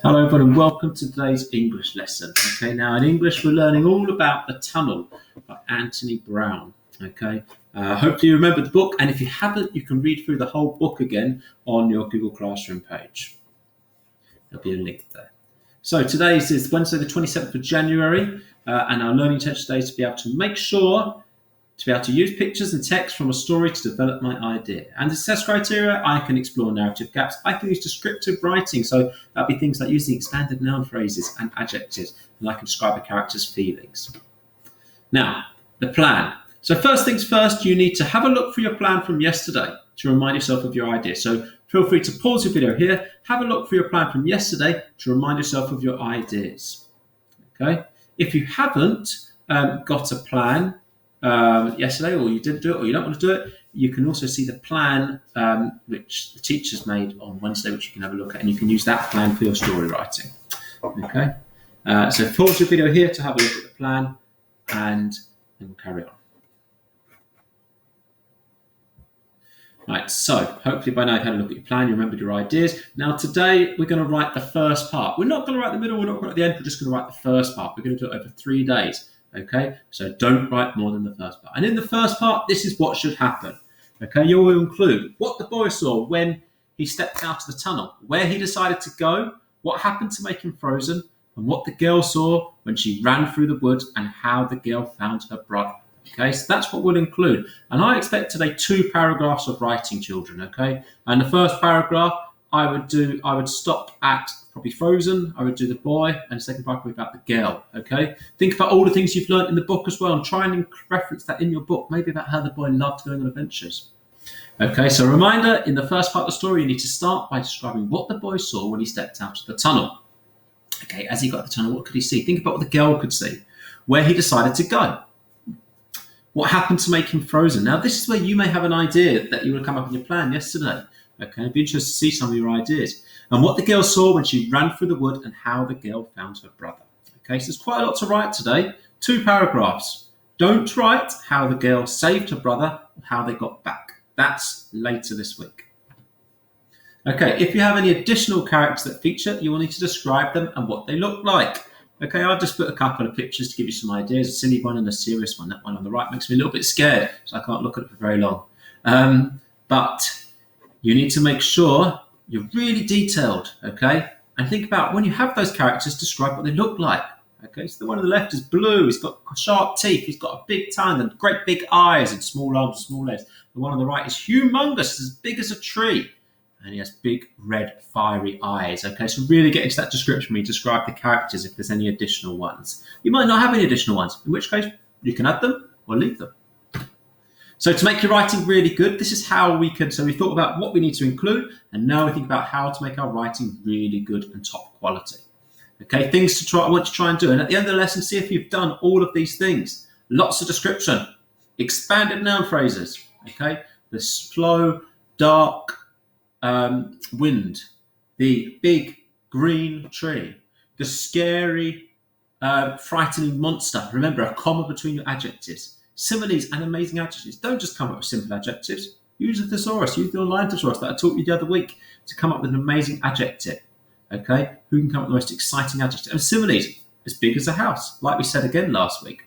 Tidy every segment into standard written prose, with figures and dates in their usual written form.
Hello everyone and welcome to today's English lesson. Okay, now in English we're learning all about The Tunnel by Anthony Browne. Okay, hopefully you remember the book, and if you haven't, you can read through the whole book again on your Google Classroom page. There'll be a link there. So today is Wednesday the 27th of January and our learning intention today is to be able to make sure to be able to use pictures and text from a story to develop my idea. And the success criteria, I can explore narrative gaps. I can use descriptive writing, so that'll be things like using expanded noun phrases and adjectives, and I can describe a character's feelings. Now, the plan. So first things first, you need to have a look through your plan from yesterday to remind yourself of your idea. So feel free to pause your video here, have a look through your plan from yesterday to remind yourself of your ideas. Okay? If you haven't got a plan, yesterday, or you didn't do it, or you don't want to do it, you can also see the plan which the teachers made on Wednesday, which you can have a look at, and you can use that plan for your story writing. Okay, so pause your video here to have a look at the plan, and then we'll carry on. Right, so hopefully by now you've had a look at your plan, you remembered your ideas. Now today we're going to write the first part. We're not going to write the middle, we're not going to write the end, we're just going to write the first part. We're going to do it over 3 days. Okay, so don't write more than the first part. And in the first part, this is what should happen. Okay, you will include what the boy saw when he stepped out of the tunnel, where he decided to go, what happened to make him frozen, and what the girl saw when she ran through the woods, and how the girl found her brother. Okay, so that's what we'll include. And I expect today 2 paragraphs of writing, children. Okay, and the first paragraph I would stop at probably frozen. I would do the boy, and the second paragraph about the girl. Okay, think about all the things you've learned in the book as well, and try and reference that in your book. Maybe about how the boy loved going on adventures. Okay, so a reminder: in the first part of the story, you need to start by describing what the boy saw when he stepped out of the tunnel. Okay, as he got to the tunnel, what could he see? Think about what the girl could see, where he decided to go. What happened to make him frozen? Now, this is where you may have an idea that you would come up with your plan yesterday. Okay, I'd be interested to see some of your ideas. And what the girl saw when she ran through the wood, and how the girl found her brother. Okay, so there's quite a lot to write today. 2 paragraphs. Don't write how the girl saved her brother, or how they got back. That's later this week. Okay, if you have any additional characters that feature, you will need to describe them and what they look like. Okay, I'll just put a couple of pictures to give you some ideas, a silly one and a serious one. That one on the right makes me a little bit scared, so I can't look at it for very long. But you need to make sure you're really detailed, okay? And think about when you have those characters, describe what they look like. Okay, so the one on the left is blue, he's got sharp teeth, he's got a big tongue and great big eyes and small arms and small legs. The one on the right is humongous, as big as a tree, and he has big red fiery eyes. Okay, so really get into that description when you describe the characters if there's any additional ones. You might not have any additional ones, in which case you can add them or leave them. So to make your writing really good, this is how we can, so we thought about what we need to include, and now we think about how to make our writing really good and top quality. Okay, things to try, I want you to try and do. And at the end of the lesson, see if you've done all of these things. Lots of description, expanded noun phrases, okay? The slow, dark wind, the big green tree, the scary, frightening monster. Remember, a comma between your adjectives. Similes and amazing adjectives. Don't just come up with simple adjectives. Use a thesaurus. Use the online thesaurus that I taught you the other week to come up with an amazing adjective. Okay? Who can come up with the most exciting adjective? And similes, as big as a house, like we said again last week.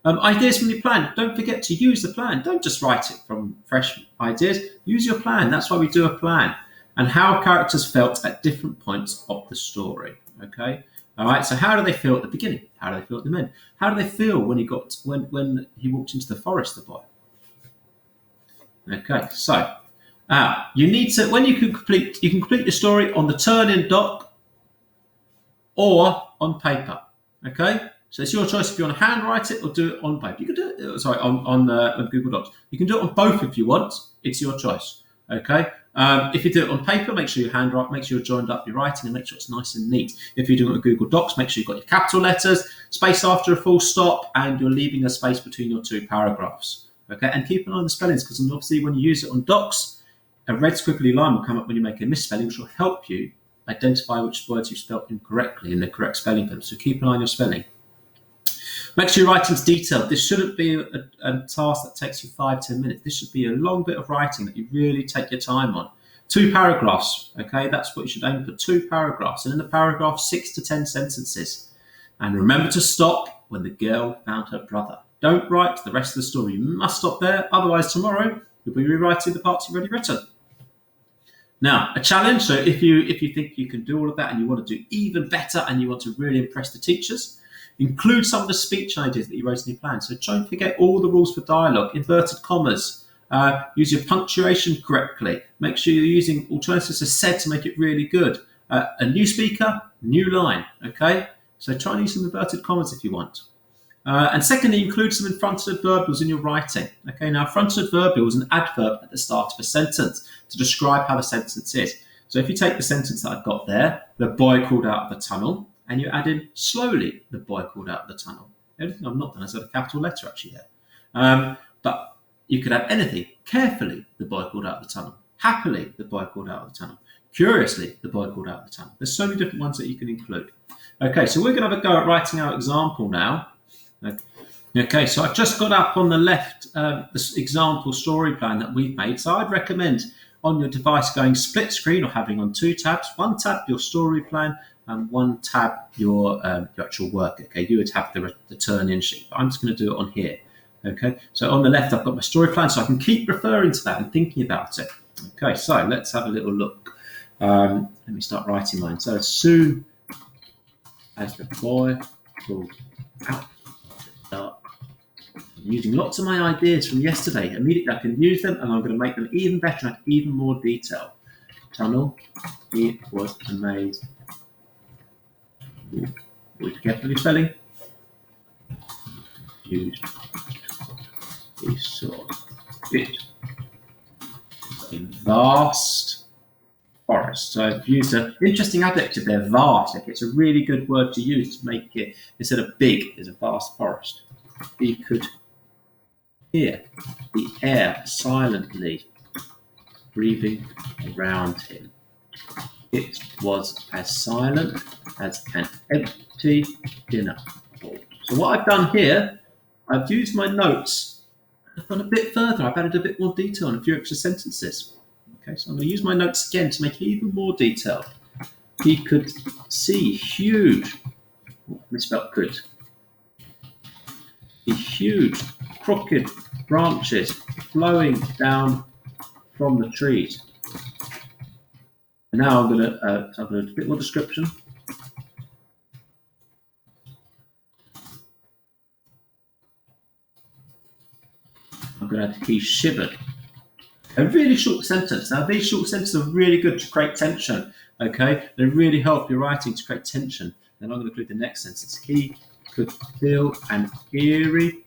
Ideas from your plan. Don't forget to use the plan. Don't just write it from fresh ideas. Use your plan. That's why we do a plan. And how characters felt at different points of the story. Okay? All right, so how do they feel at the beginning? How do they feel at the end? How do they feel when he walked into the forest, the boy? Okay, so you need to, when you can complete your story on the Turnitin doc or on paper. Okay, so it's your choice if you want to handwrite it or do it on paper. You can do it, on Google Docs. You can do it on both if you want. It's your choice. Okay. If you do it on paper, make sure you handwrite, make sure you're joined up your writing, and make sure it's nice and neat. If you're doing it on Google Docs, make sure you've got your capital letters, space after a full stop, and you're leaving a space between your 2 paragraphs. Okay, and keep an eye on the spellings, because obviously when you use it on Docs, a red squiggly line will come up when you make a misspelling, which will help you identify which words you spelled incorrectly in the correct spelling for them. So keep an eye on your spelling. Make sure your writing's detailed. This shouldn't be a task that takes you 5-10 minutes. This should be a long bit of writing that you really take your time on 2 paragraphs, okay? That's what you should aim for, 2 paragraphs. And in the paragraph, 6 to 10 sentences. And remember to stop when the girl found her brother. Don't write the rest of the story. You must stop there, otherwise tomorrow you'll be rewriting the parts you've already written. Now, a challenge. So if you think you can do all of that and you want to do even better and you want to really impress the teachers, include some of the speech ideas that you wrote in your plan. So don't forget all the rules for dialogue, inverted commas, use your punctuation correctly. Make sure you're using alternatives to said to make it really good. A new speaker, new line, okay? So try and use some inverted commas if you want. And secondly, include some infronted adverbials in your writing. Okay, now fronted adverbial is an adverb at the start of a sentence to describe how the sentence is. So if you take the sentence that I've got there, the boy crawled out of the tunnel, and you add in slowly, the boy crawled out of the tunnel. Everything I've not done is a capital letter actually there. But you could add anything. Carefully, the boy crawled out of the tunnel. Happily, the boy crawled out of the tunnel. Curiously, the boy crawled out of the tunnel. There's so many different ones that you can include. Okay, so we're going to have a go at writing our example now. Okay, so I've just got up on the left this example story plan that we've made. So I'd recommend on your device going split screen or having on 2 tabs. 1 tab your story plan and 1 tab your actual work. Okay, you would have the turn-in sheet, but I'm just going to do it on here. Okay, so on the left I've got my story plan, so I can keep referring to that and thinking about it. Okay, so let's have a little look. Let me start writing mine. So as soon as the boy crawled out. I'm using lots of my ideas from yesterday. Immediately I can use them and I'm going to make them even better and even more detail. Tunnel, it was amazed. Would carefully spelling. Used. He saw it. A vast forest. So I've used an interesting adjective there, vast. Like it's a really good word to use to make it, instead of big, is a vast forest. He could hear the air silently breathing around him. It was as silent as an empty dinner board. So what I've done here, I've used my notes. I've gone a bit further. I've added a bit more detail and a few extra sentences. Okay, so I'm going to use my notes again to make it even more detailed. He could see huge, misspelled could, the huge crooked branches flowing down from the trees. And now I'm going to do a bit more description. I'm going to add he shivered. A really short sentence. Now these short sentences are really good to create tension. Okay, they really help your writing to create tension. Then I'm going to include the next sentence. He could feel an eerie,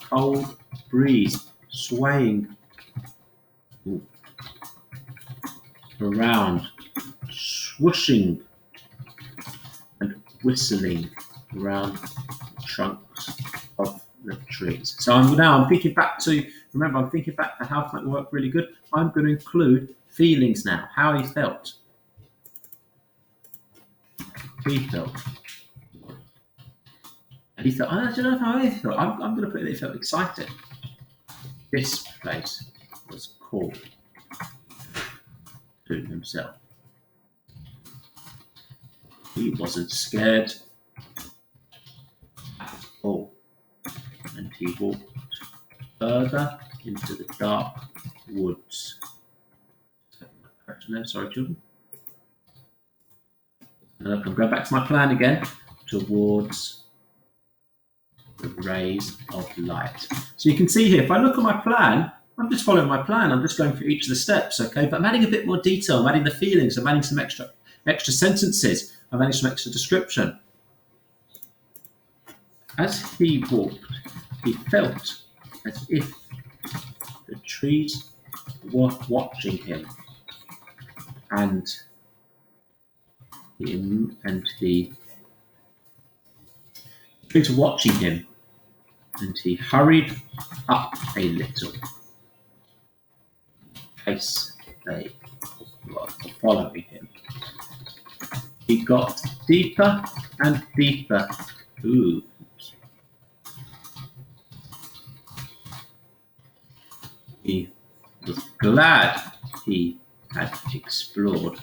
cold breeze swaying around, swooshing and whistling around the trunks of the trees. So I'm thinking back to, remember, I'm thinking back to how to make the work really good. I'm going to include feelings now, how he felt. He felt. And he felt, I don't know how he felt. I'm going to put that he felt excited. This place was called to himself. He wasn't scared at all. And he walked further into the dark woods. No, sorry, children. Look, I'm going back to my plan again. Towards the rays of light. So you can see here, if I look at my plan, I'm just following my plan. I'm just going through each of the steps, okay? But I'm adding a bit more detail. I'm adding the feelings. I'm adding some extra sentences. I'm adding some extra description. As he walked, he felt as if the trees were watching him, and the trees were watching him, and he hurried up a little. In case they were following him. He got deeper and deeper. Ooh. He was glad he had explored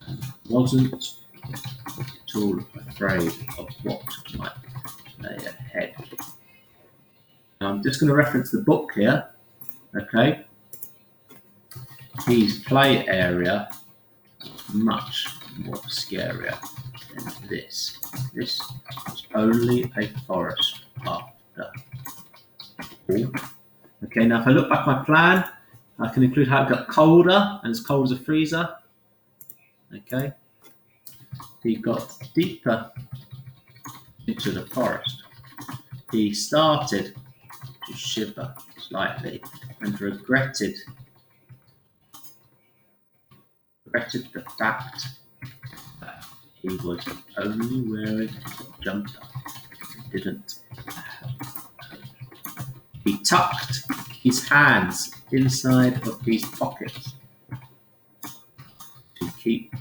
and wasn't at all afraid of what might lay ahead. Now, I'm just going to reference the book here, okay? His play area was much more scarier than this. This was only a forest after all. Okay, now if I look back at my plan, I can include how it got colder, and as cold as a freezer. Okay, he got deeper into the forest. He started to shiver slightly and regretted the fact that he was only wearing a jumper and didn't have a coat. He tucked his hands inside of his pockets to keep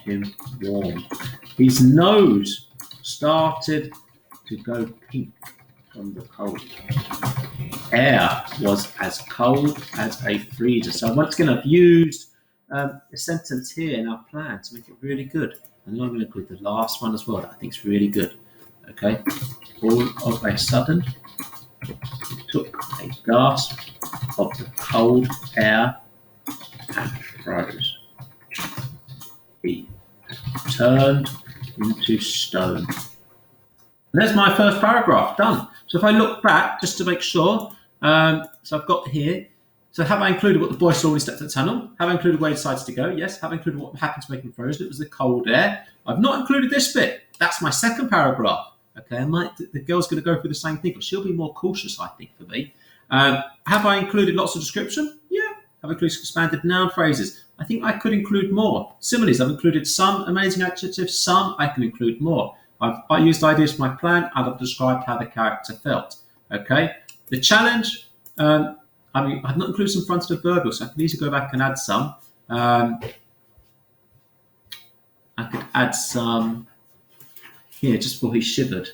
him warm. His nose started to go pink from the cold. Air was as cold as a freezer. So once again, I've used a sentence here in our plan to make it really good. And I'm going to include the last one as well that I think is really good. Okay. All of a sudden, he took a gasp of the cold air and froze. He turned into stone. And there's my first paragraph done. So if I look back, just to make sure, so I've got here, so have I included what the boy saw when he stepped in the tunnel? Have I included where he decides to go? Yes. Have I included what happened to make him frozen? It was the cold air. I've not included this bit. That's my second paragraph. Okay, the girl's going to go through the same thing, but she'll be more cautious, I think, for me. Have I included lots of description? Yeah. Have I included expanded noun phrases? I think I could include more. Similes, I've included some amazing adjectives, some I can include more. I used ideas for my plan, and I've described how the character felt. Okay, the challenge, I've not included some fronted adverbials, so I can easily go back and add some. I could add some here just before he shivered.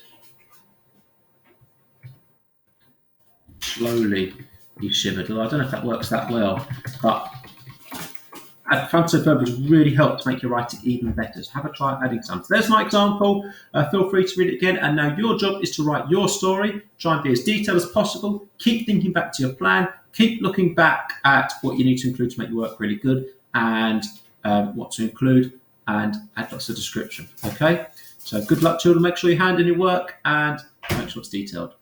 Slowly he shivered. Well, I don't know if that works that well, but fronted adverbials really help to make your writing even better. So have a try adding some. So there's my example. Feel free to read it again. And now your job is to write your story. Try and be as detailed as possible. Keep thinking back to your plan. Keep looking back at what you need to include to make your work really good, and what to include, and add lots of description. Okay? So good luck, children. Make sure you hand in your work and make sure it's detailed.